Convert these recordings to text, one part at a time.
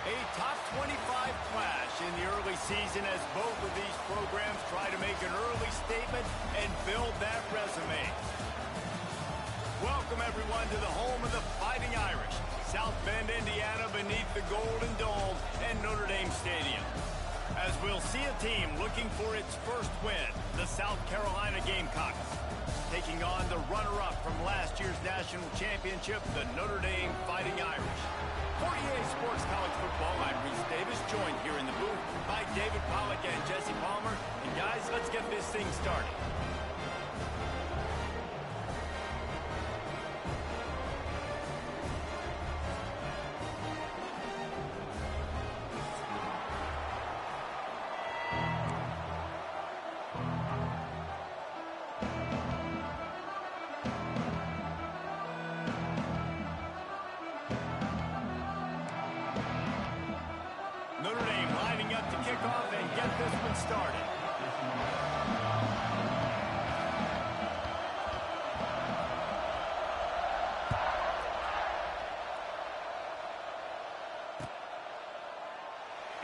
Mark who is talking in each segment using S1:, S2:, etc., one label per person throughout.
S1: A top 25 clash in the early season as both of these programs try to make an early statement and build that resume. Welcome, everyone, to the home of the Fighting Irish, South Bend, Indiana, beneath the Golden Dome and Notre Dame Stadium. As we'll see a team looking for its first win, the South Carolina Gamecocks, taking on the runner-up from last year's national championship, the Notre Dame Fighting Irish. For EA Sports College Football, I'm Reese Davis, joined here in the booth by David Pollack and Jesse Palmer. And guys, let's get this thing started. Notre Dame lining up to kick off and get this one started.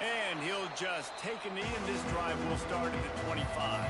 S1: And he'll just take a knee, and this drive will start at the 25.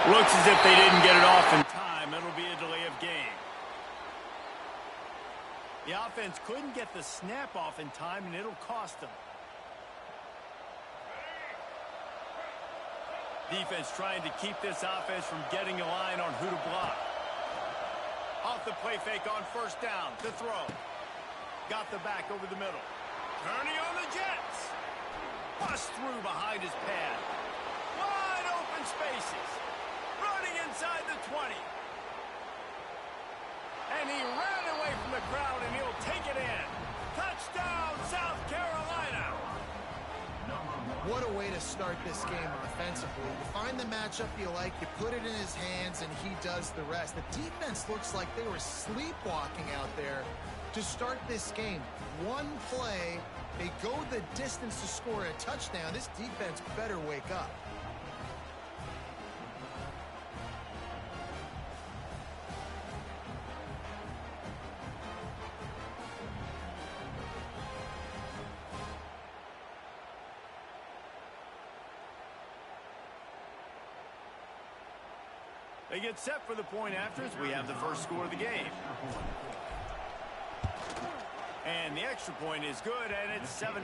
S1: Looks as if they didn't get it off in time. It'll be a delay of game. The offense couldn't get the snap off in time, and it'll cost them. Defense trying to keep this offense from getting a line on who to block. Off the play fake on first down. The throw. Got the back over the middle. Turning on the Jets. Bust through behind his pad. Wide open spaces. Running inside the 20. And he ran away from the crowd, and he'll take it in. Touchdown, South Carolina.
S2: What a way to start this game offensively. You find the matchup you like, you put it in his hands, and he does the rest. The defense looks like they were sleepwalking out there to start this game. One play, they go the distance to score a touchdown. This defense better wake up.
S1: They get set for the point after as we have the first score of the game. And the extra point is good, and it's 7-0.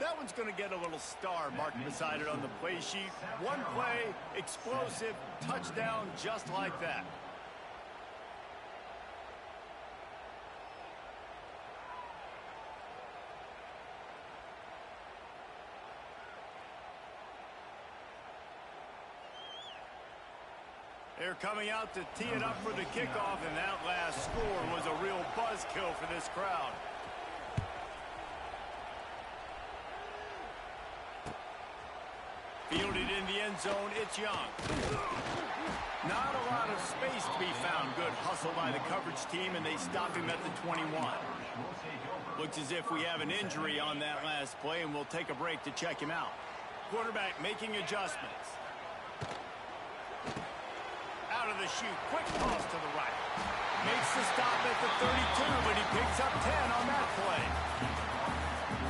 S1: That one's going to get a little star marked beside it on the play sheet. One play, explosive, touchdown, just like that. They're coming out to tee it up for the kickoff, and that last score was a real buzzkill for this crowd. Fielded in the end zone, it's Young. Not a lot of space to be found. Good hustle by the coverage team, and they stop him at the 21. Looks as if we have an injury on that last play, and we'll take a break to check him out. Quarterback making adjustments. Out of the chute, quick toss to the right. Makes the stop at the 32, but he picks up 10 on that play.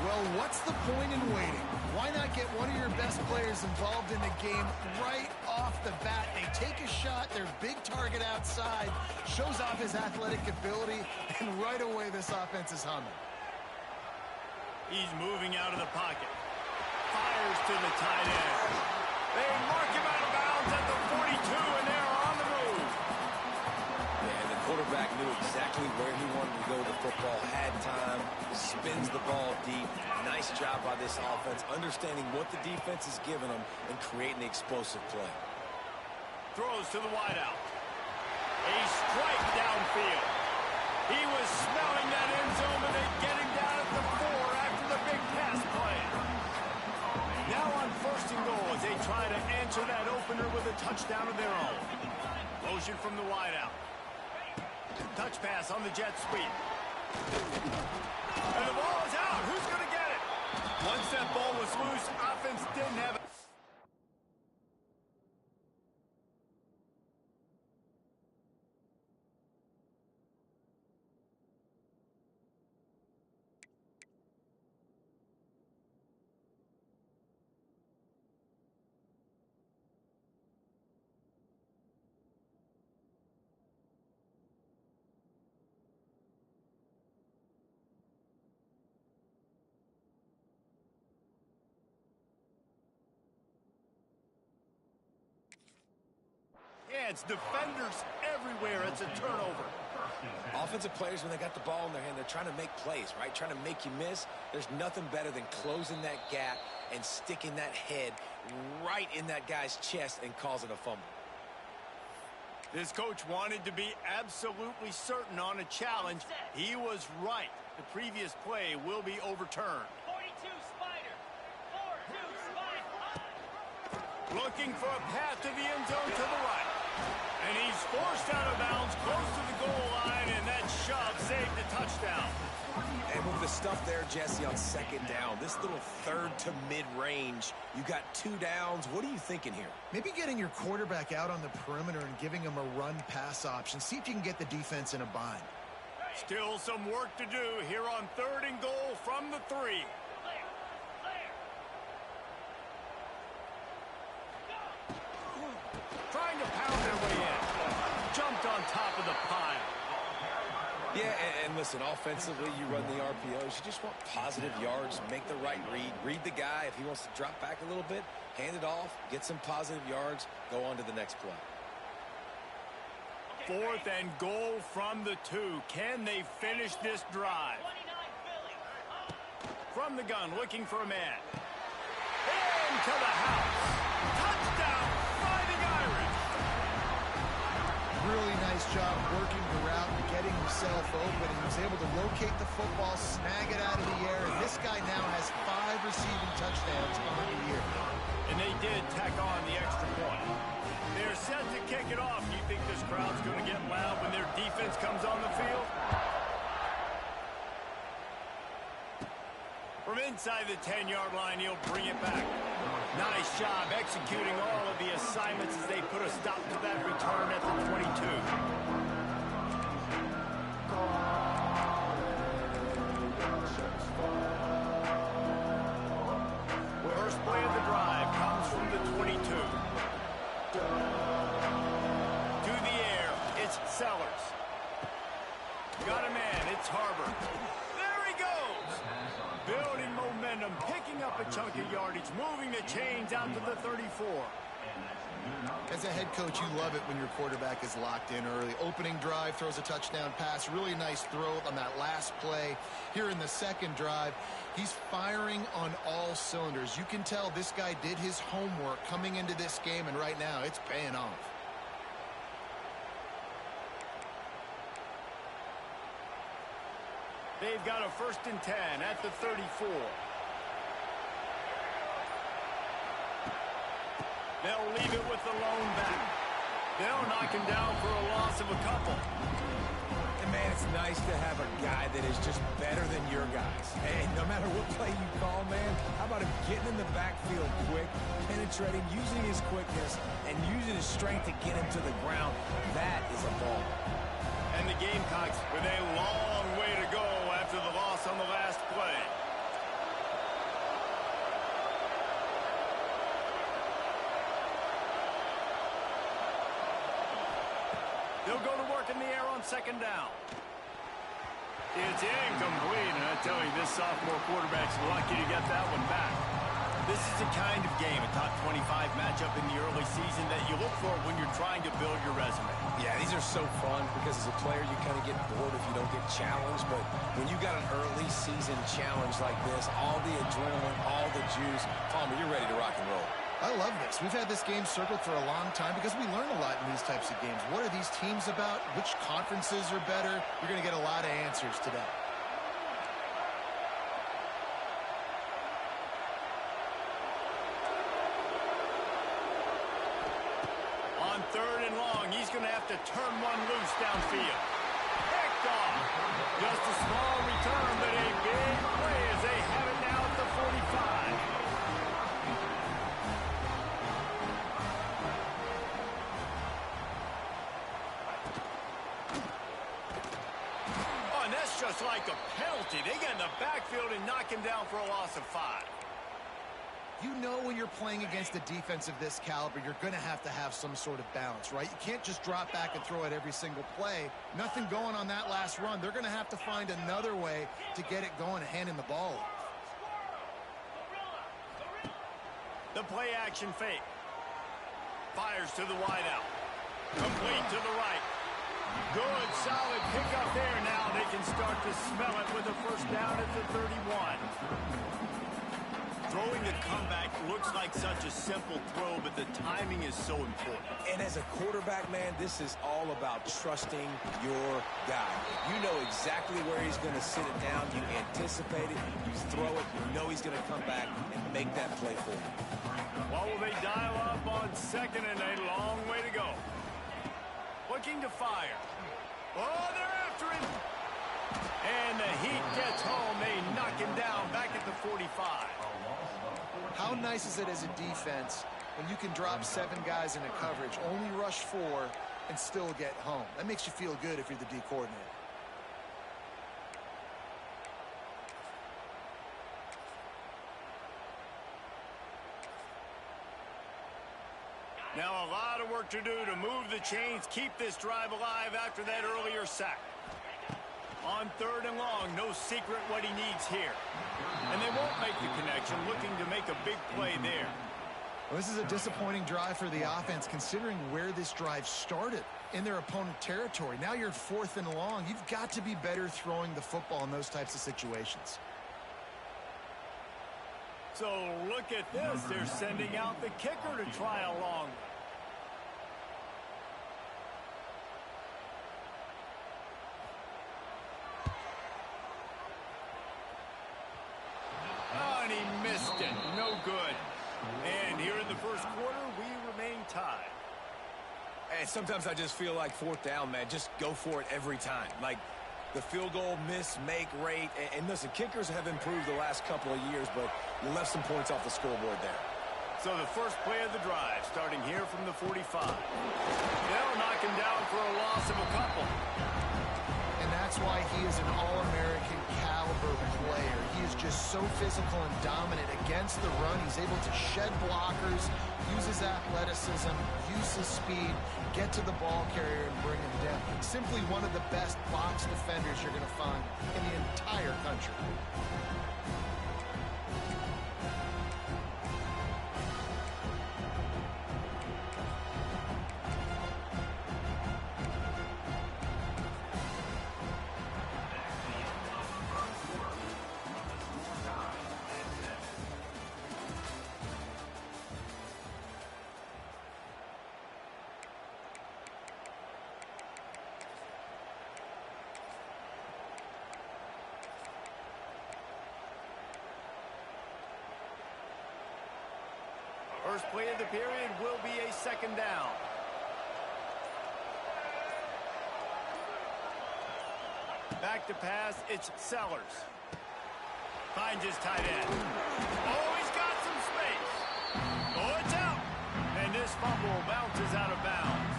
S2: Well, what's the point in waiting? Why not get one of your best players involved in the game right off the bat? They take a shot, their big target outside, shows off his athletic ability, and right away this offense is humming.
S1: He's moving out of the pocket. Fires to the tight end. They mark him out of bounds at the 42, and they're on the move.
S3: Yeah, and the quarterback knew exactly where he wanted to go with the football, had time, spins the ball deep. Nice job by this offense, understanding what the defense is giving them and creating the explosive play.
S1: Throws to the wideout. A strike downfield. He was smelling that end zone, and they get him down at the 4 after the big pass play. Now on 1st and goal as they try to answer that opener with a touchdown of their own. Motion from the wideout. Touch pass on the jet sweep. And the ball is out. Who's going to get it? Once that ball was loose, offense didn't have it. Yeah, it's defenders everywhere. It's a turnover.
S3: Offensive players, when they got the ball in their hand, they're trying to make plays, right? Trying to make you miss. There's nothing better than closing that gap and sticking that head right in that guy's chest and causing a fumble.
S1: This coach wanted to be absolutely certain on a challenge. He was right. The previous play will be overturned.
S4: 42 Spider. 4-2 Spider.
S1: Looking for a path to the end zone to the right. And he's forced out of bounds close to the goal line, and that shove saved the touchdown.
S3: And with the stuff there, Jesse, on 2nd down, this little 3rd to mid-range, you got 2 downs. What are you thinking here?
S2: Maybe getting your quarterback out on the perimeter and giving him a run-pass option. See if you can get the defense in a bind.
S1: Still some work to do here on 3rd and goal from the 3. Trying to pound their way in. Jumped on top of the pile.
S3: Yeah, and listen, offensively, you run the RPOs. You just want positive yards, make the right read. Read the guy. If he wants to drop back a little bit, hand it off, get some positive yards, go on to the next play.
S1: 4th and goal from the 2. Can they finish this drive? From the gun, looking for a man. Into the house. Touchdown, Fighting Irish.
S2: Really nice job working the route and getting himself open. He was able to locate the football, snag it out of the air, and this guy now has 5 receiving touchdowns on the year.
S1: And they did tack on the extra point. They're set to kick it off. Do you think this crowd's going to get loud when their defense comes on the field? From inside the 10-yard line, he'll bring it back. Nice job executing all of the assignments as they put a stop to that return at the 22. First play of the drive comes from the 22. To the air, it's Sellers. Got a man, it's Harbor. There he goes! Building momentum, picking up a chunk of yardage, moving the chains out to the 34.
S2: As a head coach, you love it when your quarterback is locked in early. Opening drive, throws a touchdown pass. Really nice throw on that last play. Here in the 2nd drive, he's firing on all cylinders. You can tell this guy did his homework coming into this game, and right now it's paying off.
S1: They've got a 1st and 10 at the 34. They'll leave it with the lone back. They'll knock him down for a loss of a couple.
S3: And, man, it's nice to have a guy that is just better than your guys. And no matter what play you call, man, how about him getting in the backfield quick, penetrating, using his quickness, and using his strength to get him to the ground? That is a ball.
S1: And the Gamecocks with a long way to go after the loss on the last play. They'll go to work in the air on 2nd down. It's incomplete, and I tell you, this sophomore quarterback's lucky to get that one back. This is the kind of game, a top 25 matchup in the early season, that you look look for when you're trying to build your resume.
S3: Yeah, these are so fun because as a player, you kind of get bored if you don't get challenged. But when you got an early season challenge like this, all the adrenaline, all the juice, Palmer, you're ready to rock and roll.
S2: I love this. We've had this game circled for a long time because we learn a lot in these types of games. What are these teams about? Which conferences are better? You're going to get a lot of answers today.
S1: On 3rd and long, he's going to have to turn one loose downfield. Picked off. Just a small return, but a big play as they have it now at the 45. Oh, and that's just like a penalty. They get in the backfield and knock him down for a loss of 5.
S2: You know when you're playing against a defense of this caliber, you're going to have some sort of balance, right? You can't just drop back and throw it every single play. Nothing going on that last run. They're going to have to find another way to get it going and hand him the ball off.
S1: The play action fake. Fires to the wideout. Complete to the right. Good, solid pickup there. Now they can start to smell it with a first down at the 31. Throwing the comeback looks like such a simple throw, but the timing is so important.
S3: And as a quarterback, man, this is all about trusting your guy. You know exactly where he's going to sit it down. You anticipate it. You throw it. You know he's going to come back and make that play for you.
S1: Well, will they dial up on 2nd and a long way to go? Looking to fire. Oh, they're after him. And the heat gets home. They knock him down back at the 45.
S2: How nice is it as a defense when you can drop 7 guys into coverage, only rush 4, and still get home? That makes you feel good if you're the D coordinator.
S1: Now a lot of work to do to move the chains, keep this drive alive after that earlier sack. On 3rd and long, no secret what he needs here. And they won't make the connection, looking to make a big play there.
S2: Well, this is a disappointing drive for the offense, considering where this drive started in their opponent territory. Now you're 4th and long. You've got to be better throwing the football in those types of situations.
S1: So look at this. They're sending out the kicker to try a long one. Oh, and he missed it. No good. And here in the first quarter, we remain tied.
S3: Hey, sometimes I just feel like 4th down, man. Just go for it every time. Like the field goal miss-make rate. And listen, kickers have improved the last couple of years, but you left some points off the scoreboard there.
S1: So the first play of the drive, starting here from the 45. They'll knock him down for a loss of a couple.
S2: And that's why he is an All-American caliber player. He is just so physical and dominant against the run. He's able to shed blockers, use his athleticism, use his speed, get to the ball carrier and bring him down. Simply one of the best box defenders you're going to find in the entire country.
S1: First play of the period will be a 2nd down. Back to pass, it's Sellers. Finds his tight end. Oh, he's got some space. Oh, it's out. And this fumble bounces out of bounds.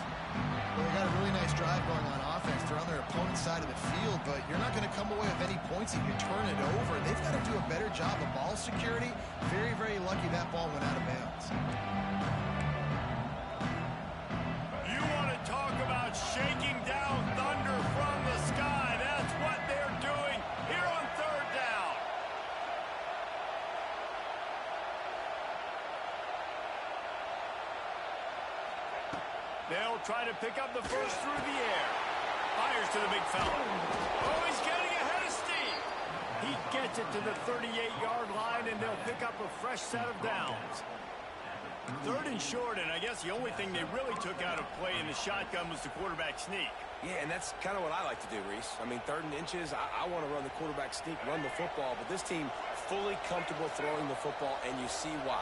S2: Well, they got a really nice drive going on offense. They're on their opponent's side of the field, but you're not going to come away with any points if you turn it over. They've got to do a better job of ball security. Very, very lucky that ball went out of bounds.
S1: You want to talk about shaking down thunder from the sky. That's what they're doing here on 3rd down. They'll try to pick up the first through the air. Fires to the big fella. Oh, he's getting ahead of steam. He gets it to the 38-yard line, and they'll pick up a fresh set of downs. 3rd and short, and I guess the only thing they really took out of play in the shotgun was the quarterback sneak.
S3: Yeah, and that's kind of what I like to do, Reese. I mean, 3rd and inches, I want to run the quarterback sneak, run the football, but this team fully comfortable throwing the football, and you see why.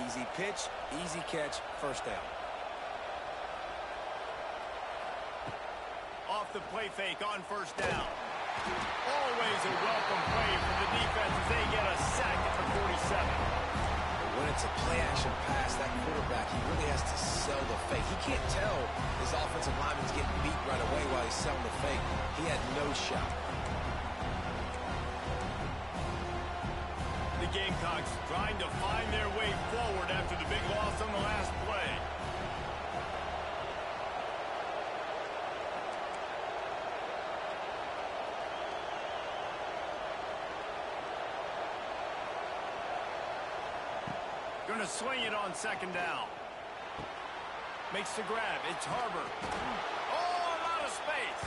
S3: Easy pitch, easy catch, first down.
S1: Off the play fake on first down. Always a welcome play for the defense as they get a sack at the 47.
S3: When it's a play-action pass, that quarterback, he really has to sell the fake. He can't tell his offensive lineman's getting beat right away while he's selling the fake. He had no shot.
S1: The Gamecocks trying to find their way forward after the big loss on the last play. Going to swing it on 2nd down. Makes the grab. It's Harbor. Oh, a lot of space.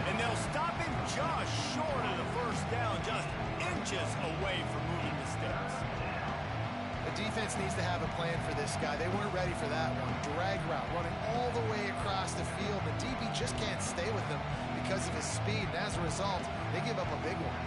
S1: And they'll stop him just short of the first down, just inches away from moving the sticks.
S2: The defense needs to have a plan for this guy. They weren't ready for that one. Drag route, running all the way across the field. The DB just can't stay with him because of his speed. And as a result, they give up a big one.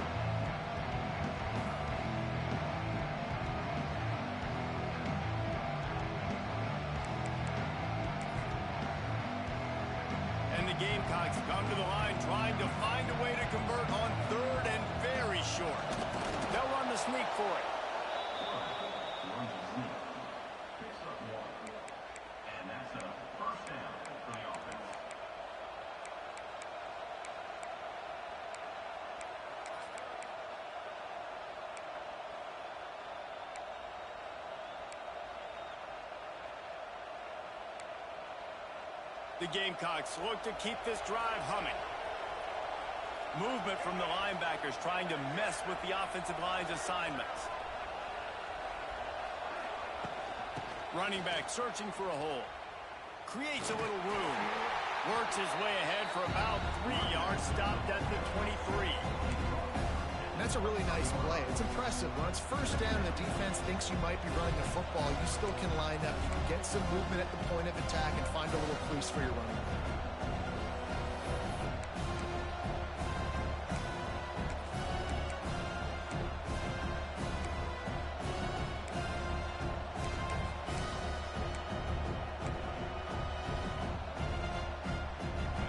S1: Gamecocks come to the line trying to find a way to convert on 3rd and very short. They'll run the sneak for it.
S5: And that's a first down for the offense.
S1: The Gamecocks look to keep this drive humming. Movement from the linebackers trying to mess with the offensive line's assignments. Running back searching for a hole. Creates a little room. Works his way ahead for about 3 yards. Stopped at the 23.
S2: And that's a really nice play. It's impressive. When it's first down and the defense thinks you might be running the football, you still can line up. You can get some movement at the point of attack and find a little crease for your running back.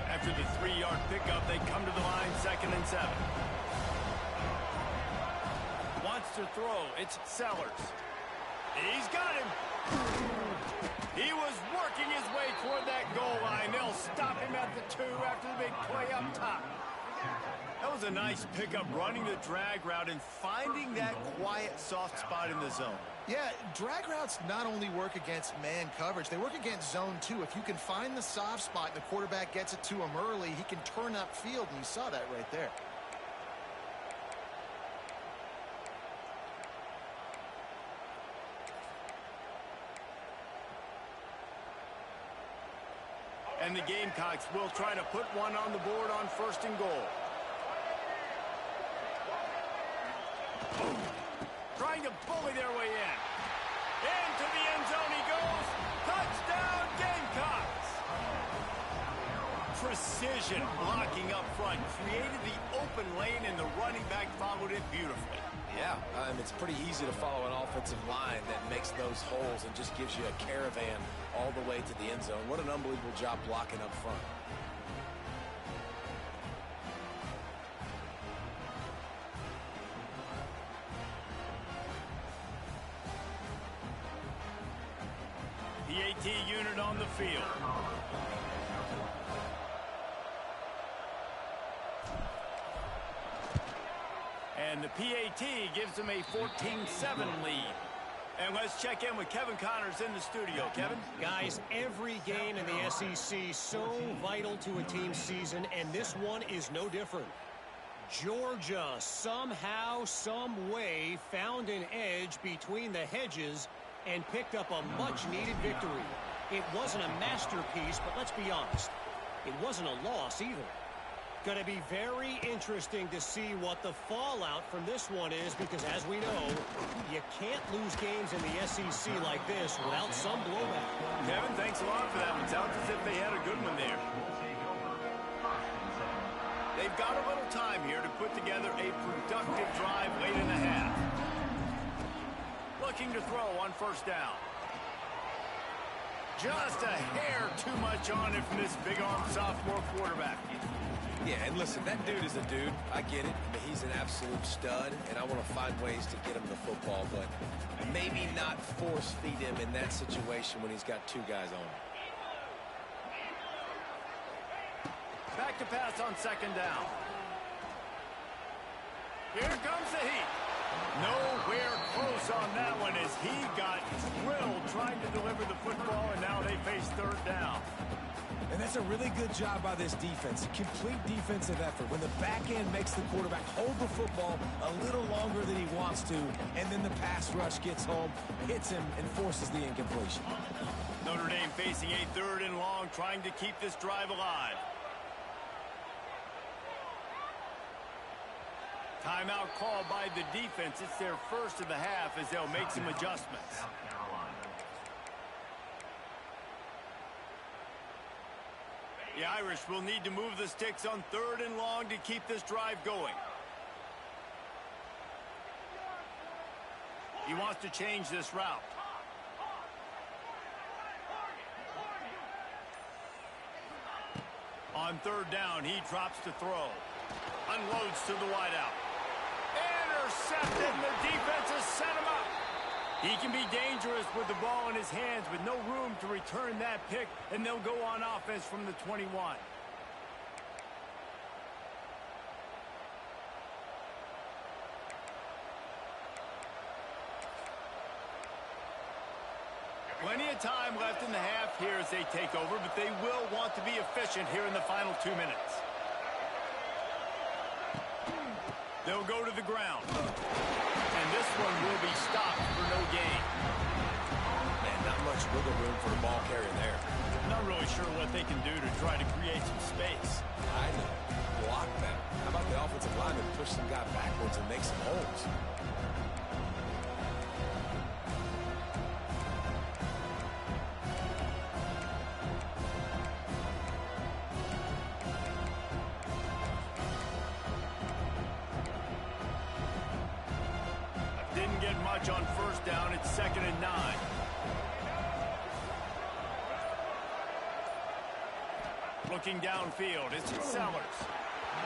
S1: After the 3-yard pickup, they come to the line 2nd and 7. Wants to throw. It's Sellers. He's got him. He was working his way toward that goal line. They'll stop him at the 2 after the big play up top. That was a nice pickup, running the drag route and finding that quiet, soft spot in the zone.
S2: Yeah, drag routes not only work against man coverage, they work against zone too. If you can find the soft spot and the quarterback gets it to him early, he can turn upfield, and you saw that right there.
S1: And the Gamecocks will try to put one on the board on 1st and goal. Trying to bully their way in. Into the end zone he goes. Touchdown, Gamecocks! Precision blocking up front. Created the open lane, and the running back followed it beautifully.
S3: Yeah, it's pretty easy to follow an offensive line that makes those holes and just gives you a caravan all the way to the end zone. What an unbelievable job blocking up front.
S1: PAT unit on the field. And the PAT gives them a 14-7 lead. And let's check in with Kevin Connors in the studio. Kevin?
S6: Guys, every game in the SEC so vital to a team's season, and this one is no different. Georgia somehow, some way found an edge between the hedges and picked up a much-needed victory. It wasn't a masterpiece, but let's be honest, it wasn't a loss either. Going to be very interesting to see what the fallout from this one is, because as we know, you can't lose games in the SEC like this without some blowback.
S1: Kevin, thanks a lot for that. It sounds as if they had a good one there. They've got a little time here to put together a productive drive late in the half. Looking to throw on first down. Just a hair too much on it from this big-arm sophomore quarterback.
S3: Yeah, and listen, that dude is a dude. I get it. I mean, he's an absolute stud, and I want to find ways to get him the football, but maybe not force feed him in that situation when he's got two guys on him.
S1: Back to pass on second down. Here comes the heat. Nowhere close on that one as he got drilled trying to deliver the football, and now they face third down.
S3: And that's a really good job by this defense. Complete defensive effort. When the back end makes the quarterback hold the football a little longer than he wants to, and then the pass rush gets home, hits him, and forces the incompletion.
S1: Notre Dame facing a third and long, trying to keep this drive alive. Timeout called by the defense. It's their first of the half as they'll make some adjustments. The Irish will need to move the sticks on third and long to keep this drive going. He wants to change this route. On third down, he drops to throw. Unloads to the wideout. Intercepted, and the defense has set him up. He can be dangerous with the ball in his hands with no room to return that pick, and they'll go on offense from the 21. Plenty of time left in the half here as they take over, but they will want to be efficient here in the final 2 minutes. They'll go to the ground. And this one will be stopped for no gain.
S3: Man, not much wiggle room for the ball carrier there.
S1: Not really sure what they can do to try to create some space.
S3: I know. Block that. How about the offensive lineman push some guy backwards and make some holes?
S1: Didn't get much on first down. It's 2nd and 9. Looking downfield, it's Sellers.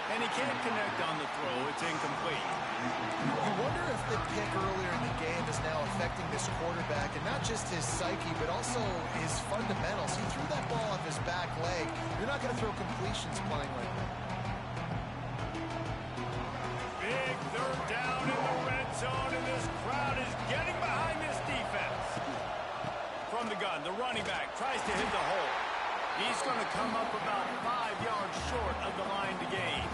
S1: And he can't connect on the throw. It's incomplete.
S2: You wonder if the pick earlier in the game is now affecting this quarterback, and not just his psyche, but also his fundamentals. He threw that ball off his back leg. You're not going to throw completions playing like that.
S1: Big third down in the red zone, and this crowd is getting behind this defense. From the gun, the running back tries to hit the hole. He's going to come up about 5 yards short of the line to gain.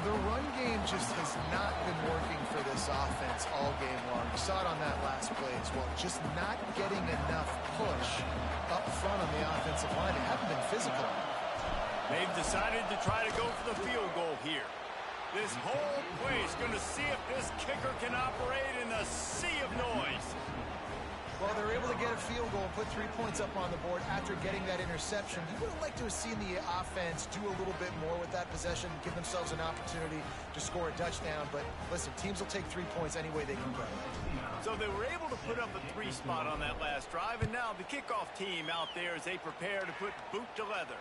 S2: The run game just has not been working for this offense all game long. You saw it on that last play as well. Just not getting enough push up front on the offensive line. They haven't been physical.
S1: They've decided to try to go for the field goal here. This whole place going to see if this kicker can operate in a sea of noise.
S2: Well, they're able to get a field goal and put 3 points up on the board after getting that interception. You would have liked to have seen the offense do a little bit more with that possession, give themselves an opportunity to score a touchdown. But listen, teams will take 3 points any way they can get.
S1: So they were able to put up a 3 spot on that last drive, and now the kickoff team out there as they prepare to put boot to leather.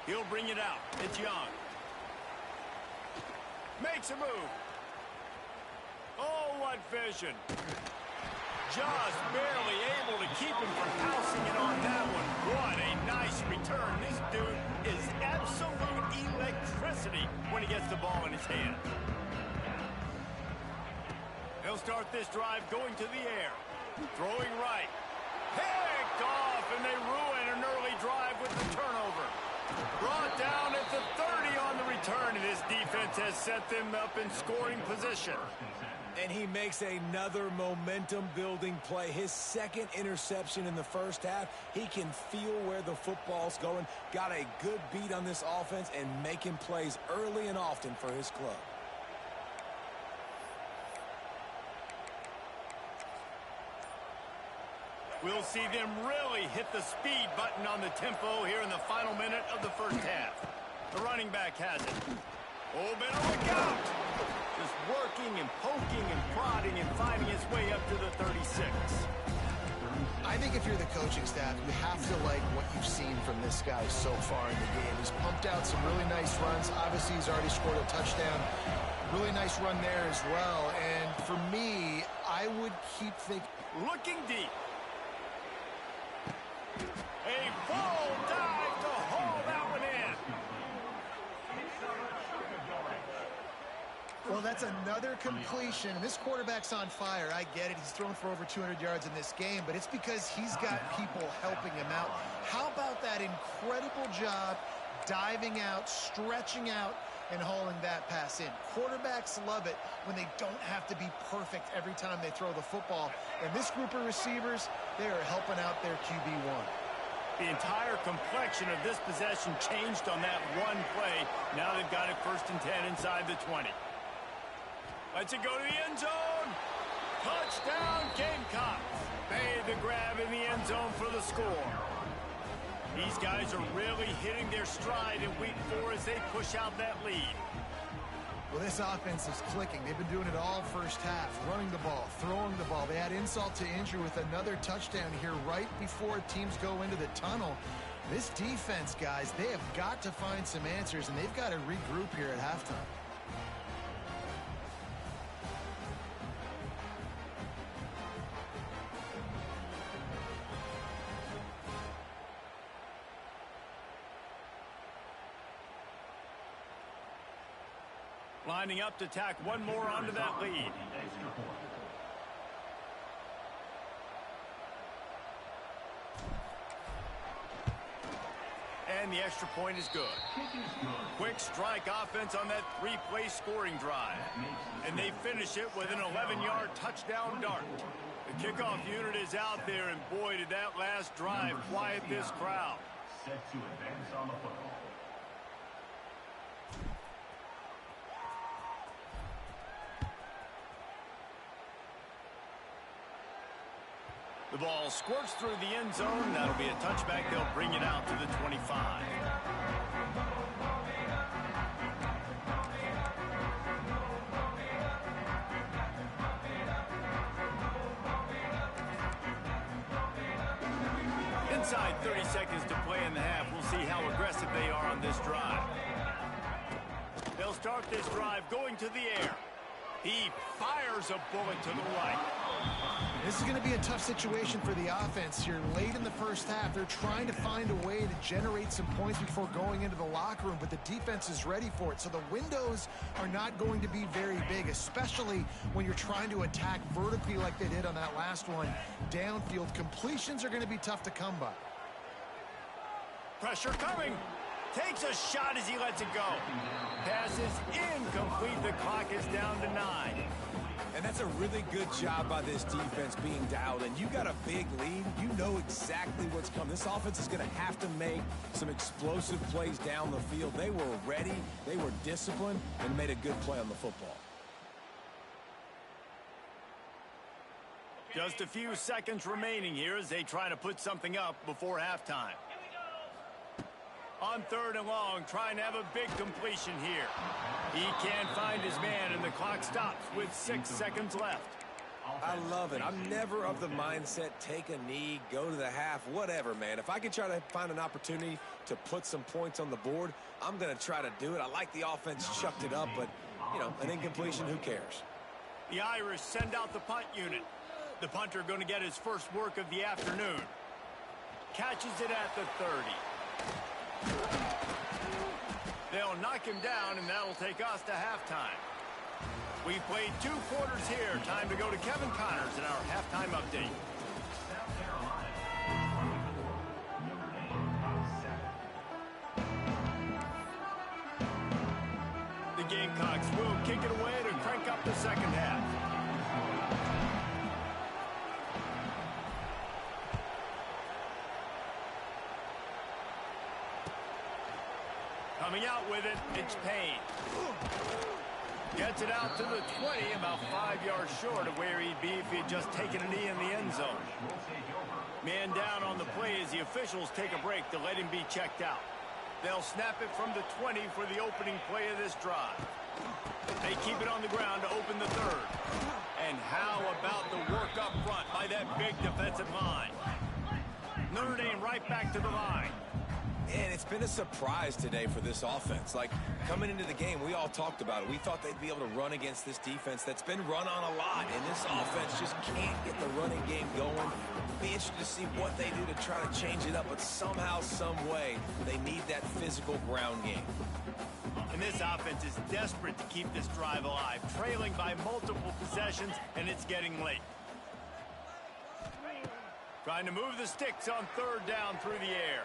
S1: He'll bring it out. It's Young. Makes a move. Oh, what vision. Just barely able to keep him from housing it on that one. What a nice return. This dude is absolute electricity when he gets the ball in his hand. He'll start this drive going to the air. Throwing right. Picked off, and they ruin an early drive with the turnover. Brought down at the 30 on the return, and this defense has set them up in scoring position.
S3: And he makes another momentum-building play. His second interception in the first half. He can feel where the football's going. Got a good beat on this offense and making plays early and often for his club.
S1: We'll see them really hit the speed button on the tempo here in the final minute of the first half. The running back has it. Oh, better look out! Just working and poking and prodding and finding his way up to the 36.
S2: I think if you're the coaching staff, you have to like what you've seen from this guy so far in the game. He's pumped out some really nice runs. Obviously, he's already scored a touchdown. Really nice run there as well. And for me, I would keep thinking.
S1: Looking deep. A full dive to haul that one in.
S2: Well, that's another completion. This quarterback's on fire. I get it. He's thrown for over 200 yards in this game, but it's because he's got people helping him out. How about that incredible job diving out, stretching out, and hauling that pass in? Quarterbacks love it when they don't have to be perfect every time they throw the football. And this group of receivers, they are helping out their QB1.
S1: The entire complexion of this possession changed on that one play. Now they've got it 1st and 10 inside the 20. Let's it go to the end zone. Touchdown, Gamecocks. Made the grab in the end zone for the score. These guys are really hitting their stride in week 4 as they push out that lead.
S2: Well, this offense is clicking. They've been doing it all first half, running the ball, throwing the ball. They had insult to injury with another touchdown here right before teams go into the tunnel. This defense, guys, they have got to find some answers, and they've got to regroup here at halftime.
S1: Lining up to tack one more onto that lead. And the extra point is good. Quick strike offense on that 3-play scoring drive. And they finish it with an 11-yard touchdown dart. The kickoff unit is out there, and boy, did that last drive quiet this crowd.
S5: Set to advance on the football.
S1: The ball squirts through the end zone. That'll be a touchback. They'll bring it out to the 25. Inside 30 seconds to play in the half. We'll see how aggressive they are on this drive. They'll start this drive going to the air. He fires a bullet to the right.
S2: This is going to be a tough situation for the offense here. Late in the first half, they're trying to find a way to generate some points before going into the locker room, but the defense is ready for it. So the windows are not going to be very big, especially when you're trying to attack vertically like they did on that last one. Downfield completions are going to be tough to come by.
S1: Pressure coming. Takes a shot as he lets it go. Pass is incomplete. The clock is down to 9.
S3: And that's a really good job by this defense being dialed in. You got a big lead. You know exactly what's coming. This offense is going to have to make some explosive plays down the field. They were ready. They were disciplined and made a good play on the football.
S1: Just a few seconds remaining here as they try to put something up before halftime. On 3rd and long, trying to have a big completion here. He can't find his man, and the clock stops with 6 seconds left.
S3: I love it. I'm never of the mindset, take a knee, go to the half, whatever, man. If I can try to find an opportunity to put some points on the board, I'm going to try to do it. I like the offense chucked it up, but, you know, an incompletion, who cares?
S1: The Irish send out the punt unit. The punter going to get his first work of the afternoon. Catches it at the 30. They'll knock him down, and that'll take us to halftime. We've played 2 quarters here. Time to go to Kevin Connors in our halftime update.
S5: South Carolina, 24. Notre Dame by 7.
S1: The Gamecocks will kick it away to crank up the second half. Coming out with it, it's Payne. Gets it out to the 20, about 5 yards short of where he'd be if he had just taken a knee in the end zone. Man down on the play as the officials take a break to let him be checked out. They'll snap it from the 20 for the opening play of this drive. They keep it on the ground to open the third. And how about the work up front by that big defensive line? Notre Dame right back to the line.
S3: And it's been a surprise today for this offense. Like, coming into the game, we all talked about it. We thought they'd be able to run against this defense that's been run on a lot. And this offense just can't get the running game going. Be interested to see what they do to try to change it up. But somehow, some way, they need that physical ground game.
S1: And this offense is desperate to keep this drive alive, trailing by multiple possessions, and it's getting late. Trying to move the sticks on third down through the air.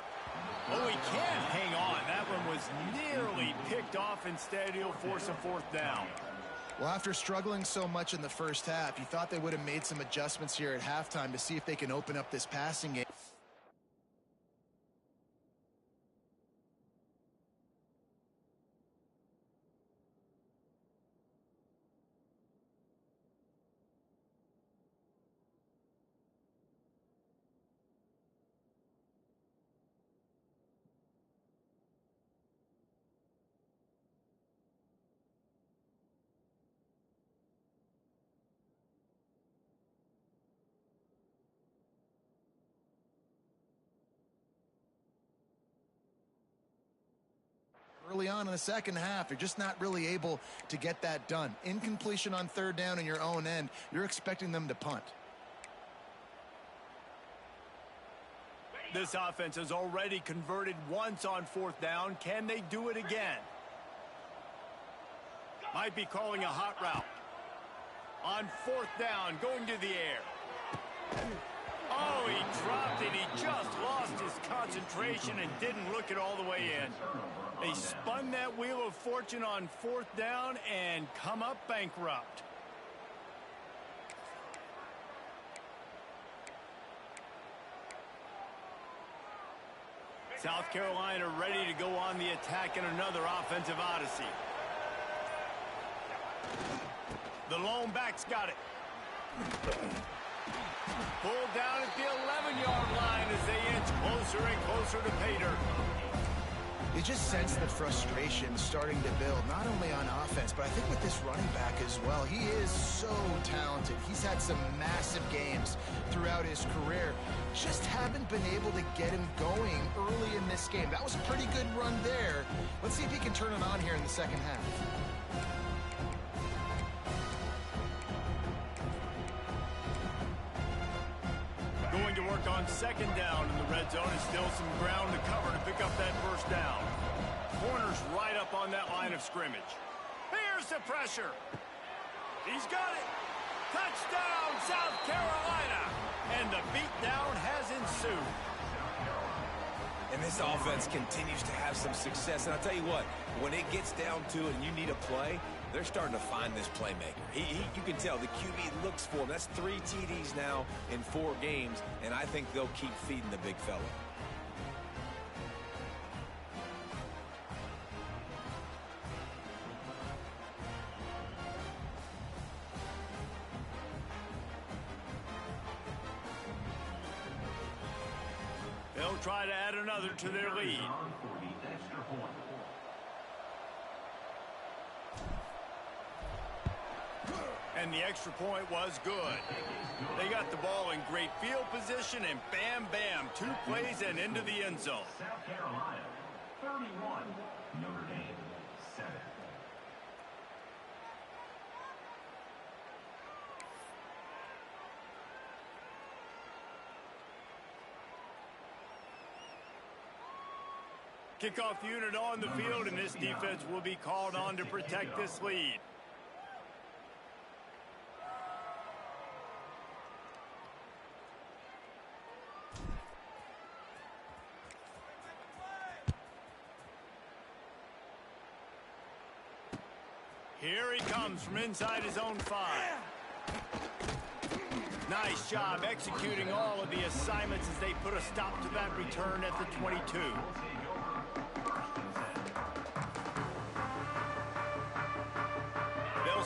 S1: Oh, he can't hang on. That one was nearly picked off. Instead, he'll force a fourth down.
S2: Well, after struggling so much in the first half, you thought they would have made some adjustments here at halftime to see if they can open up this passing game. Early on in the second half, you're just not really able to get that done. Incompletion on third down in your own end, you're expecting them to punt.
S1: This offense has already converted once on fourth down. Can they do it again? Might be calling a hot route. On fourth down, going to the air. Oh, he dropped it. He just lost his concentration and didn't look it all the way in. They spun that wheel of fortune on fourth down and come up bankrupt. South Carolina ready to go on the attack in another offensive odyssey. The lone back's got it. Pulled down at the 11-yard line as they inch closer and closer to pay dirt.
S2: You just sense the frustration starting to build, not only on offense, but I think with this running back as well. He is so talented. He's had some massive games throughout his career. Just haven't been able to get him going early in this game. That was a pretty good run there. Let's see if he can turn it on here in the second half.
S1: Going to work on second down in the red zone, and still some ground to cover to pick up that first down. Corner's right up on that line of scrimmage. Here's the pressure. He's got it. Touchdown, South Carolina. And the beatdown has ensued.
S3: And this offense continues to have some success. And I'll tell you what, when it gets down to it and you need a play, they're starting to find this playmaker. You can tell the QB looks for him. That's 3 TDs now in 4 games, and I think they'll keep feeding the big fella.
S1: They'll try to add another to their lead. And the extra point was good. They got the ball in great field position, and bam, bam, 2 plays and into the end zone.
S5: South Carolina, 31. Notre Dame, 7.
S1: Kickoff unit on the field, and this defense will be called on to protect this lead. Here he comes from inside his own 5. Nice job executing all of the assignments as they put a stop to that return at the 22.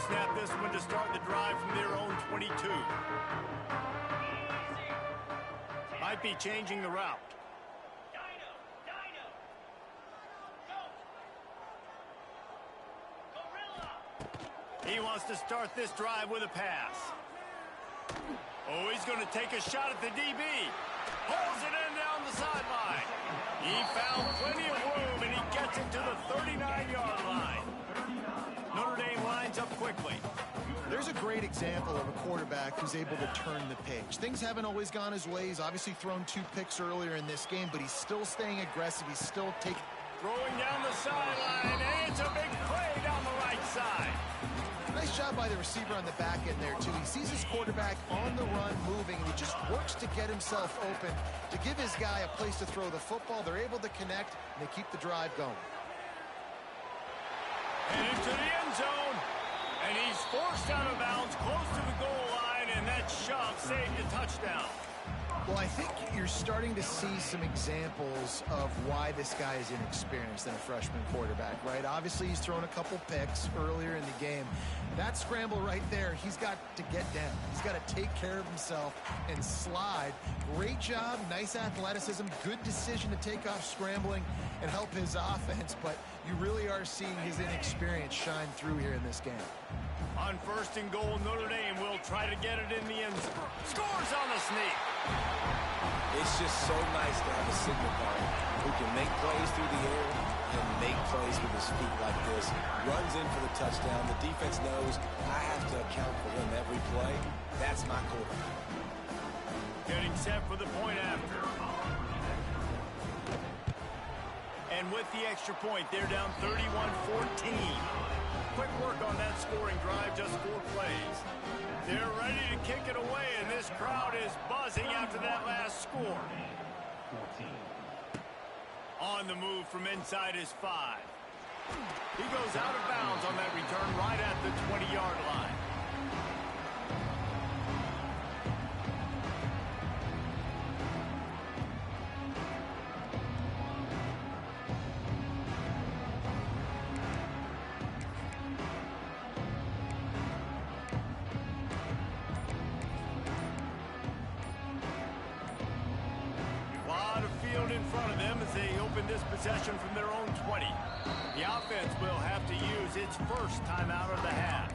S1: snap this one to start the drive from their own 22. Might be changing the route. He wants to start this drive with a pass. Oh, he's going to take a shot at the DB. Pulls it in down the sideline. He found plenty of room, and he gets it to the 39-yard line. Notre Dame lines up quickly.
S2: There's a great example of a quarterback who's able to turn the page. Things haven't always gone his way. He's obviously thrown 2 picks earlier in this game, but he's still staying aggressive. He's still taking...
S1: Throwing down the sideline, and it's a big play down the right side.
S2: Nice job by the receiver on the back end there, too. He sees his quarterback on the run moving, and he just works to get himself open to give his guy a place to throw the football. They're able to connect, and they keep the drive going.
S1: And into the end zone. And he's forced out of bounds close to the goal line, and that shove saved a touchdown.
S2: Well, I think you're starting to see some examples of why this guy is inexperienced than a freshman quarterback, right? Obviously, he's thrown a couple picks earlier in the game. That scramble right there, he's got to get down. He's got to take care of himself and slide. Great job, nice athleticism, good decision to take off scrambling and help his offense, but you really are seeing his inexperience shine through here in this game.
S1: On 1st and goal, Notre Dame will try to get it in the end zone. Scores on the sneak.
S3: It's just so nice to have a signal guard who can make plays through the air and make plays with his feet like this. Runs in for the touchdown. The defense knows I have to account for him every play. That's my quarterback.
S1: Getting set for the point after. And with the extra point, they're down 31-14. Quick work on that scoring drive, just 4 plays. They're ready to kick it away, and this crowd is buzzing after that last score. On the move from inside his 5. He goes out of bounds on that return right at the 20-yard line. In front of them as they open this possession from their own 20. The offense will have to use its first timeout of the half.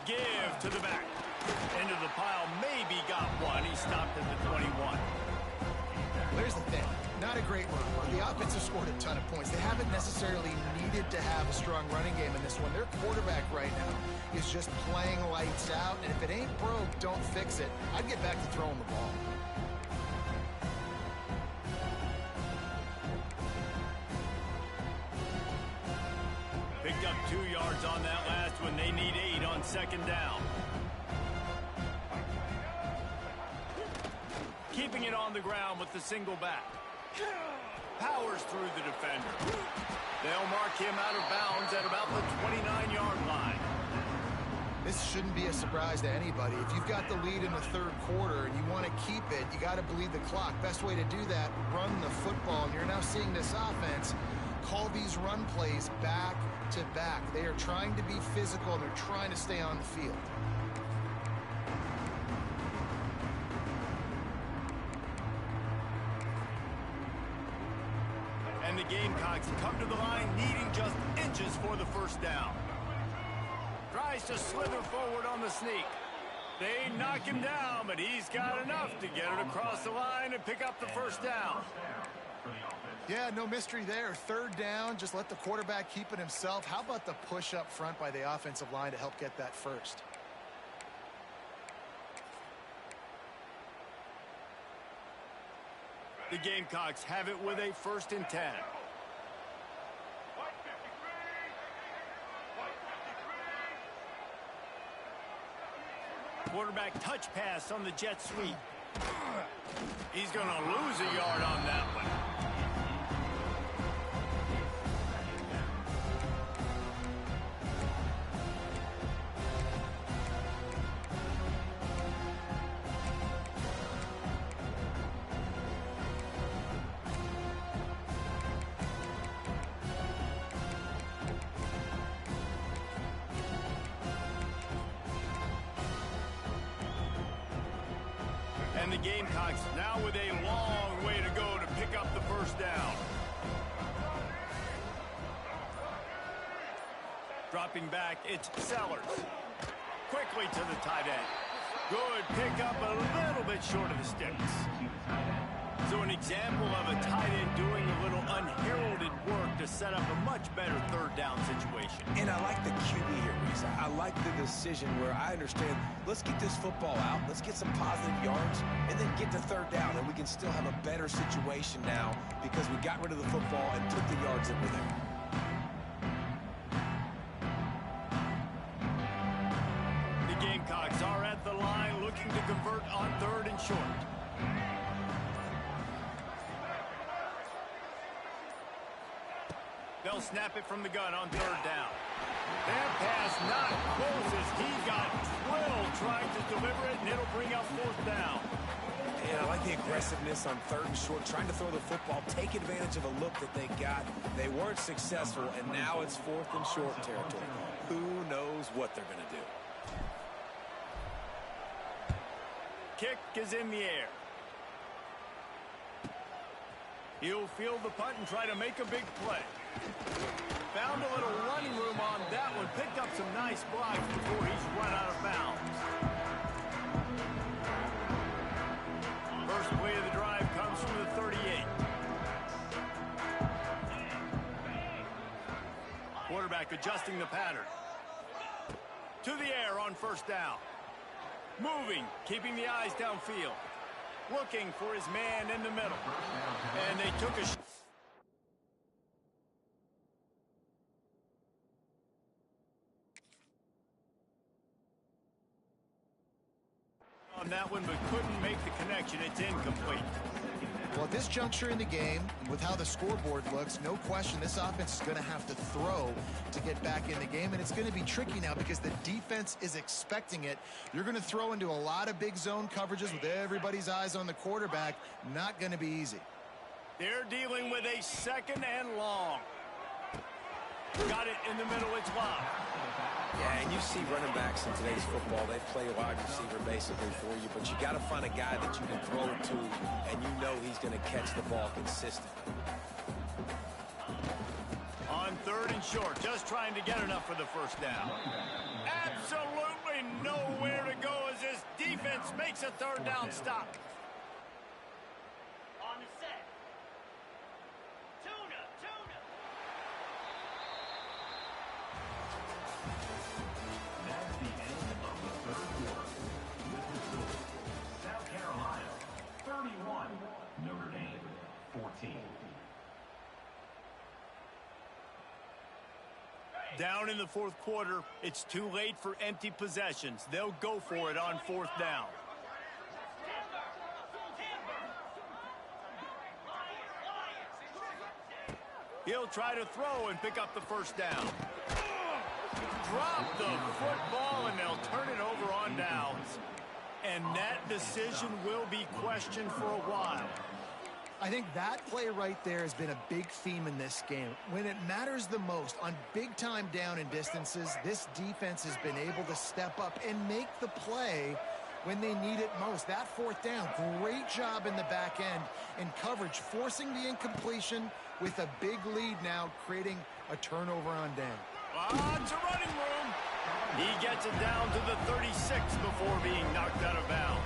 S1: Give to the back. Into the pile, maybe got one. He stopped at the 21.
S2: There's the thing. Not a great run. The offense has scored a ton of points. They haven't necessarily needed to have a strong running game in this one. Their quarterback right now is just playing lights out, and if it ain't broke, don't fix it. I'd get back to throwing the ball.
S1: Picked up 2 yards on that last one. They need 8 on 2nd down. Keeping it on the ground with the single back. Powers through the defender. They'll mark him out of bounds at about the 29-yard line.
S2: This shouldn't be a surprise to anybody. If you've got the lead in the 3rd quarter and you want to keep it, you got to bleed the clock. Best way to do that, run the football. And you're now seeing this offense call these run plays back to back. They are trying to be physical, and they're trying to stay on the field.
S1: And the Gamecocks come to the line needing just inches for the 1st down. Tries to slither forward on the sneak. They knock him down, but he's got enough to get it across the line and pick up the 1st down.
S2: Yeah, no mystery there. 3rd down, just let the quarterback keep it himself. How about the push up front by the offensive line to help get that first?
S1: The Gamecocks have it with a 1st and 10. Quarterback touch pass on the jet sweep. He's going to lose a yard on that one. And the Gamecocks now with a long way to go to pick up the first down. Dropping back, it's Sellers. Quickly to the tight end. Good pickup, a little bit short of the sticks. So an example of a tight end doing a little unheralded work to set up a much better third down situation.
S3: And I like the QB here, Reese. I like the decision where I understand, let's get this football out, let's get some positive yards, and then get to third down, and we can still have a better situation now because we got rid of the football and took the yards that were there.
S1: The Gamecocks are at the line looking to convert on 3rd and short. They'll snap it from the gun on 3rd down. That pass not close as he got drilled trying to deliver it, and it'll bring up 4th down.
S3: And I like the aggressiveness on 3rd and short, trying to throw the football, take advantage of a look that they got. They weren't successful, and now it's 4th and short territory. Who knows what they're going to do?
S1: Kick is in the air. He'll field the punt and try to make a big play. Found a little running room on that one. Picked up some nice blocks before he's run out of bounds. First play of the drive comes from the 38. Quarterback adjusting the pattern. To the air on 1st down. Moving, keeping the eyes downfield. Looking for his man in the middle. And they took a on that one, but couldn't make the connection. It's incomplete.
S2: Well, at this juncture in the game, with how the scoreboard looks, no question this offense is going to have to throw to get back in the game, and it's going to be tricky now because the defense is expecting it. You're going to throw into a lot of big zone coverages with everybody's eyes on the quarterback. Not going to be easy.
S1: They're dealing with a 2nd and long. Got it in the middle. It's loud.
S3: Yeah, and you see running backs in today's football, they play wide receiver basically for you, but you got to find a guy that you can throw it to, and you know he's going to catch the ball consistently.
S1: On 3rd and short, just trying to get enough for the 1st down. Absolutely nowhere to go as this defense makes a 3rd down stop.
S4: On the set. Tuna.
S5: That's the end of the 3rd quarter. This is score. South Carolina, 31. Notre Dame, 14.
S1: Down in the 4th quarter, it's too late for empty possessions. They'll go for it on 4th down. He'll try to throw and pick up the 1st down. Drop the football, and they'll turn it over on downs. And that decision will be questioned for a while.
S2: I think that play right there has been a big theme in this game. When it matters the most, on big-time down and distances, this defense has been able to step up and make the play when they need it most. That 4th down, great job in the back end in coverage, forcing the incompletion with a big lead now, creating a turnover on down.
S1: Lots of running room. He gets it down to the 36 before being knocked out of bounds.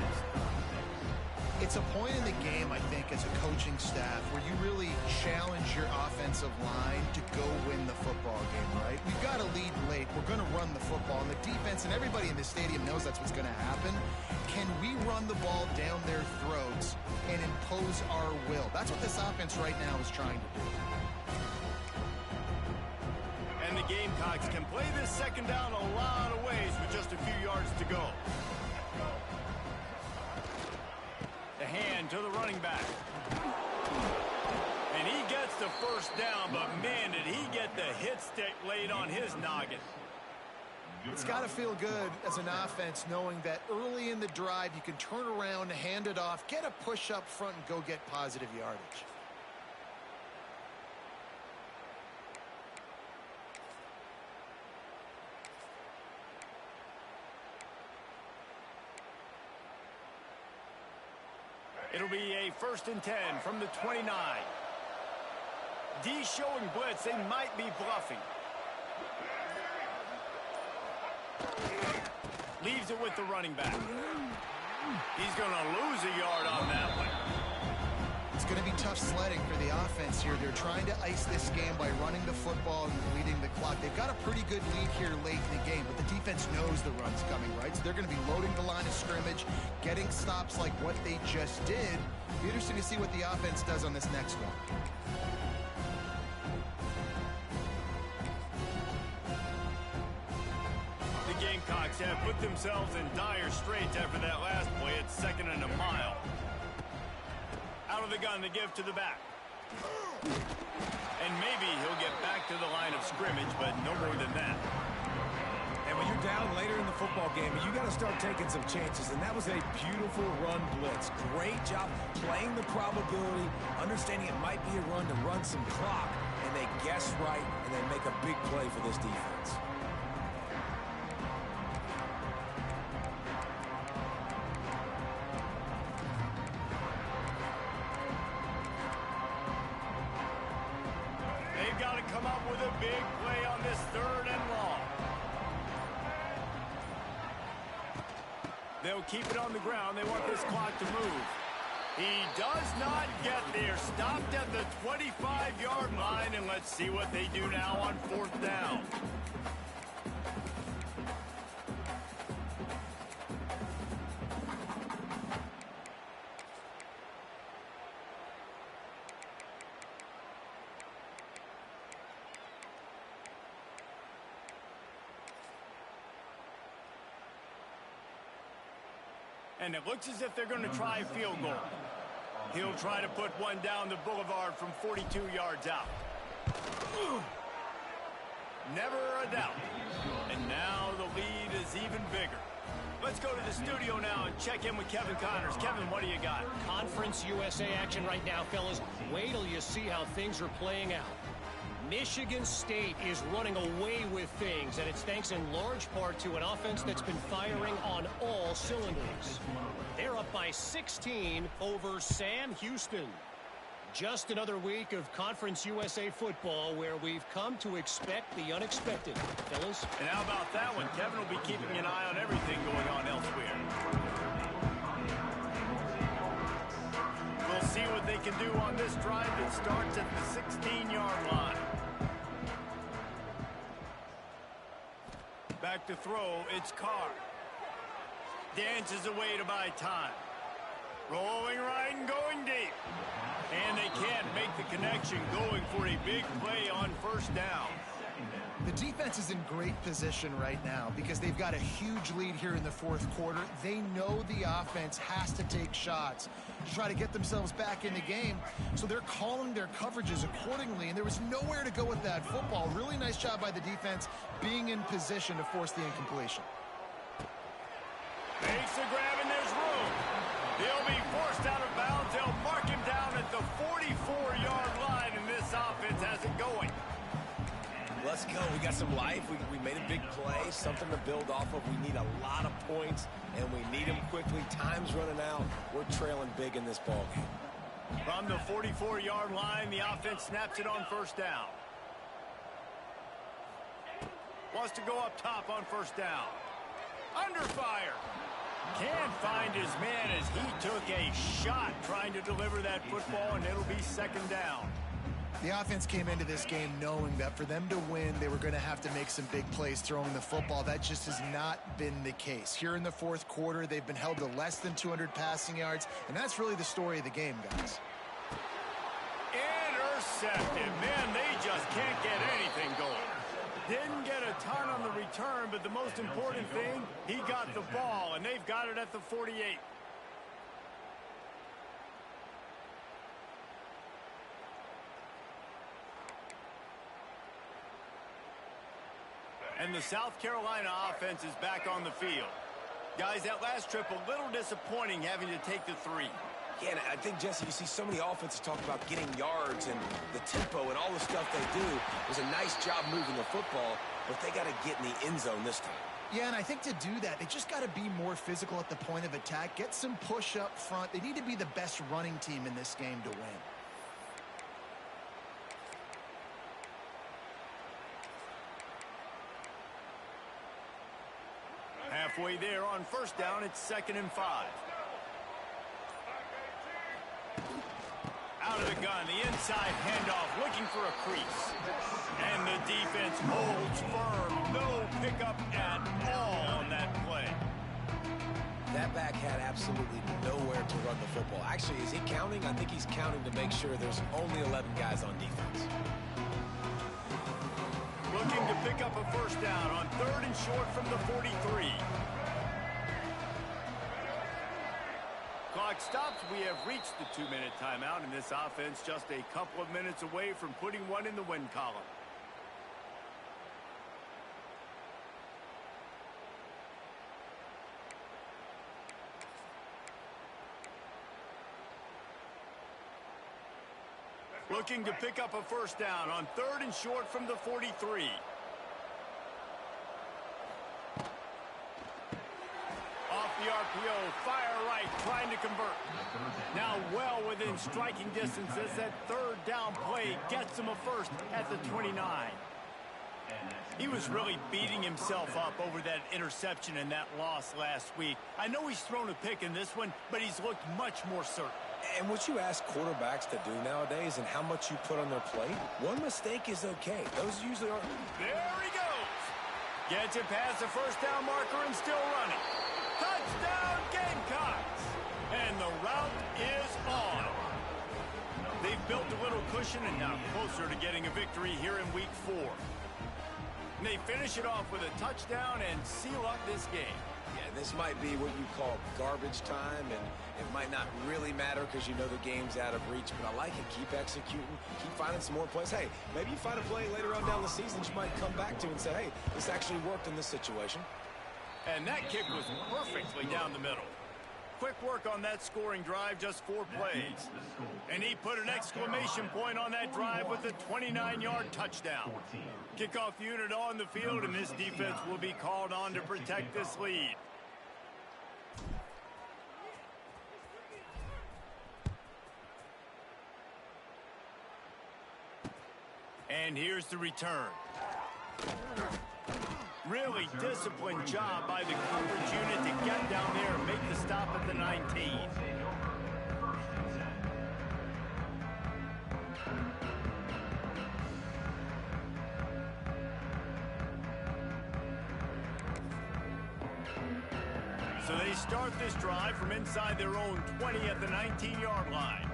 S2: It's a point in the game, I think, as a coaching staff where you really challenge your offensive line to go win the football game, right? We've got to lead late. We're going to run the football. And the defense and everybody in the stadium knows that's what's going to happen. Can we run the ball down their throats and impose our will? That's what this offense right now is trying to do.
S1: And the Gamecocks can play this 2nd down a lot of ways with just a few yards to go. The hand to the running back. And he gets the 1st down, but man, did he get the hit stick laid on his noggin.
S2: It's got to feel good as an offense knowing that early in the drive you can turn around, hand it off, get a push up front, and go get positive yardage.
S1: It'll be a 1st and 10 from the 29. D showing blitz. They might be bluffing. Leaves it with the running back. He's going to lose a yard on that one.
S2: It's going to be tough sledding for the offense here. They're trying to ice this game by running the football and leading the clock. They've got a pretty good lead here late in the game, but the defense knows the run's coming, right? So they're going to be loading the line of scrimmage, getting stops like what they just did. It'll be interesting to see what the offense does on this next one.
S1: The Gamecocks have put themselves in dire straits after that last play. It's 2nd and a mile. Out of the gun to give to the back. And maybe he'll get back to the line of scrimmage, but no more than that.
S3: And when you're down later in the football game, you got to start taking some chances, and that was a beautiful run blitz. Great job playing the probability, understanding it might be a run to run some clock, and they guess right, and they make a big play for this defense.
S1: Come up with a big play on this 3rd and long. They'll keep it on the ground. They want this clock to move. He does not get there. Stopped at the 25-yard line, and let's see what they do now on 4th down. And it looks as if they're going to try a field goal. He'll try to put one down the boulevard from 42 yards out. Never a doubt. And now the lead is even bigger. Let's go to the studio now and check in with Kevin Connors. Kevin, what do you got?
S6: Conference USA action right now, fellas. Wait till you see how things are playing out. Michigan State is running away with things, and it's thanks in large part to an offense that's been firing on all cylinders. They're up by 16 over Sam Houston. Just another week of Conference USA football where we've come to expect the unexpected, fellas.
S1: And how about that one? Kevin will be keeping an eye on everything going on elsewhere. We'll see what they can do on this drive that starts at the 16-yard line. Back to throw, it's Carr. Dances away to buy time. Rolling right and going deep. And they can't make the connection, going for a big play on 1st down.
S2: The defense is in great position right now because they've got a huge lead here in the 4th quarter. They know the offense has to take shots to try to get themselves back in the game, so they're calling their coverages accordingly, and there was nowhere to go with that football. Really nice job by the defense being in position to force the incompletion.
S1: Makes the grab, and there's room. He'll be forced out of bounds. They'll mark him down at the 44-yard line, and this offense has it going.
S3: Let's go. We got some life. We made a big play, something to build off of. We need a lot of points, and we need them quickly. Time's running out. We're trailing big in this ballgame.
S1: From the 44-yard line, the offense snaps it on 1st down. Wants to go up top on 1st down. Under fire. Can't find his man as he took a shot trying to deliver that football, and it'll be 2nd down.
S2: The offense came into this game knowing that for them to win, they were going to have to make some big plays throwing the football. That just has not been the case. Here in the 4th quarter, they've been held to less than 200 passing yards, and that's really the story of the game, guys.
S1: Intercepted. Man, they just can't get anything going. Didn't get a ton on the return, but the most important thing, he got the ball, and they've got it at the 48. And the South Carolina offense is back on the field. Guys, that last trip, a little disappointing having to take the 3.
S3: Yeah, and I think, Jesse, you see so many offenses talk about getting yards and the tempo and all the stuff they do. It was a nice job moving the football, but they got to get in the end zone this time.
S2: Yeah, and I think to do that, they just got to be more physical at the point of attack, get some push up front. They need to be the best running team in this game to win.
S1: Halfway there on first down, it's 2nd and 5. Out of the gun, the inside handoff, looking for a crease. And the defense holds firm. No pickup at all on that play.
S3: That back had absolutely nowhere to run the football. Actually, is he counting? I think he's counting to make sure there's only 11 guys on defense.
S1: Looking to pick up a first down on 3rd and short from the 43. Clock stops. We have reached the 2-minute timeout, and this offense just a couple of minutes away from putting one in the win column. Looking to pick up a first down on 3rd and short from the 43. Off the RPO, fire right, trying to convert. Now well within striking distance as that 3rd down play gets him a first at the 29. He was really beating himself up over that interception and that loss last week. I know he's thrown a pick in this one, but he's looked much more certain.
S3: And what you ask quarterbacks to do nowadays and how much you put on their plate, one mistake is okay. Those usually aren't.
S1: There he goes. Gets it past the first down marker and still running. Touchdown Gamecocks. And the route is on. They've built a little cushion and now closer to getting a victory here in week 4. And they finish it off with a touchdown and seal up this game.
S3: Yeah, this might be what you call garbage time, and it might not really matter because you know the game's out of reach, but I like it. Keep executing, keep finding some more plays. Hey, maybe you find a play later on down the season you might come back to and say, hey, this actually worked in this situation.
S1: And that kick was perfectly down the middle. Quick work on that scoring drive, just 4 plays. And he put an exclamation point on that drive with a 29-yard touchdown. Kickoff unit on the field, and this defense will be called on to protect this lead. And here's the return. Really disciplined job by the coverage unit to get down there and make the stop at the 19. So they start this drive from inside their own 20 at the 19-yard line.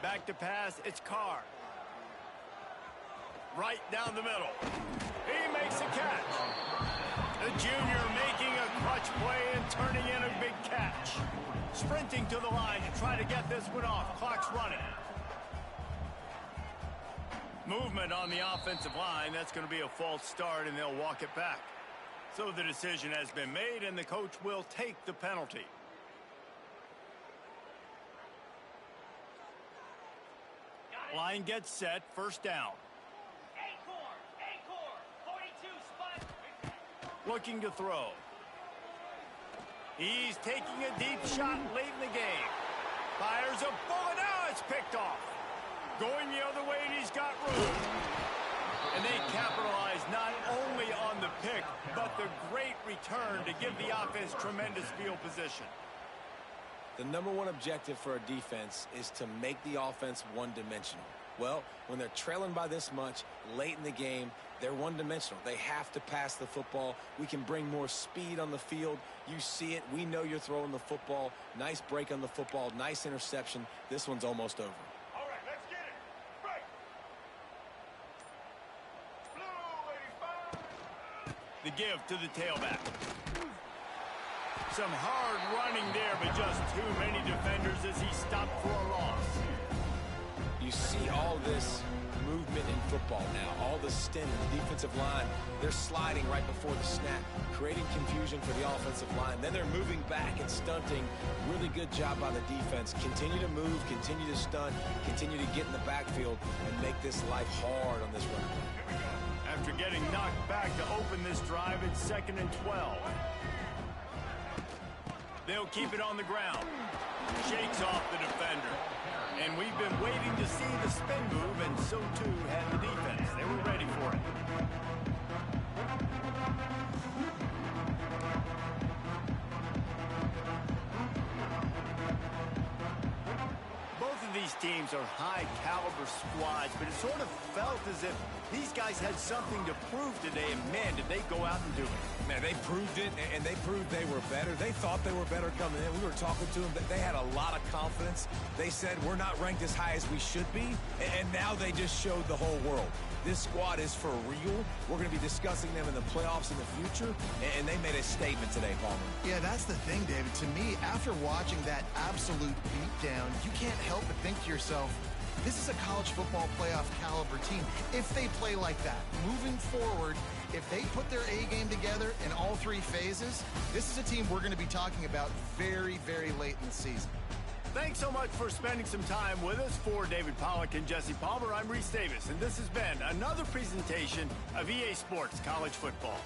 S1: Back to pass, it's Carr. Right down the middle. He makes a catch. The junior making a clutch play and turning in a big catch. Sprinting to the line to try to get this one off. Clock's running. Movement on the offensive line. That's going to be a false start, and they'll walk it back. So the decision has been made, and the coach will take the penalty. Line gets set. First down. Looking to throw. He's taking a deep shot late in the game. Fires a bullet. Now it's picked off. Going the other way, and he's got room. And they capitalize not only on the pick, but the great return to give the offense tremendous field position.
S3: The number one objective for a defense is to make the offense one-dimensional. Well, when they're trailing by this much late in the game, they're one-dimensional. They have to pass the football. We can bring more speed on the field. You see it. We know you're throwing the football. Nice break on the football. Nice interception. This one's almost over.
S4: All right, let's get it. Break. Blue 85.
S1: The give to the tailback. Some hard running there, but just too many defenders as he stopped for a loss.
S3: You you see all this movement in football now, all the stint in the defensive line. They're sliding right before the snap, creating confusion for the offensive line. Then they're moving back and stunting. Really good job by the defense. Continue to move, continue to stunt, continue to get in the backfield and make this life hard on this running back.
S1: After getting knocked back to open this drive, it's 2nd and 12. They'll keep it on the ground. Shakes off the defender. And we've been waiting to see the spin move, and so too had the defense. They were ready for it. Both of these teams are high-caliber squads, but it sort of felt as if these guys had something to prove today, and man, did they go out and do it.
S3: Man, they proved it, and they proved they were better. They thought they were better coming in. We were talking to them. They had a lot of confidence. They said, we're not ranked as high as we should be, and now they just showed the whole world. This squad is for real. We're going to be discussing them in the playoffs in the future, and they made a statement today, Palmer.
S2: Yeah, that's the thing, David. To me, after watching that absolute beatdown, you can't help but think to yourself, this is a college football playoff caliber team. If they play like that, moving forward, if they put their A game together in all three phases, this is a team we're going to be talking about very, very late in the season.
S1: Thanks so much for spending some time with us. For David Pollack and Jesse Palmer, I'm Reese Davis, and this has been another presentation of EA Sports College Football.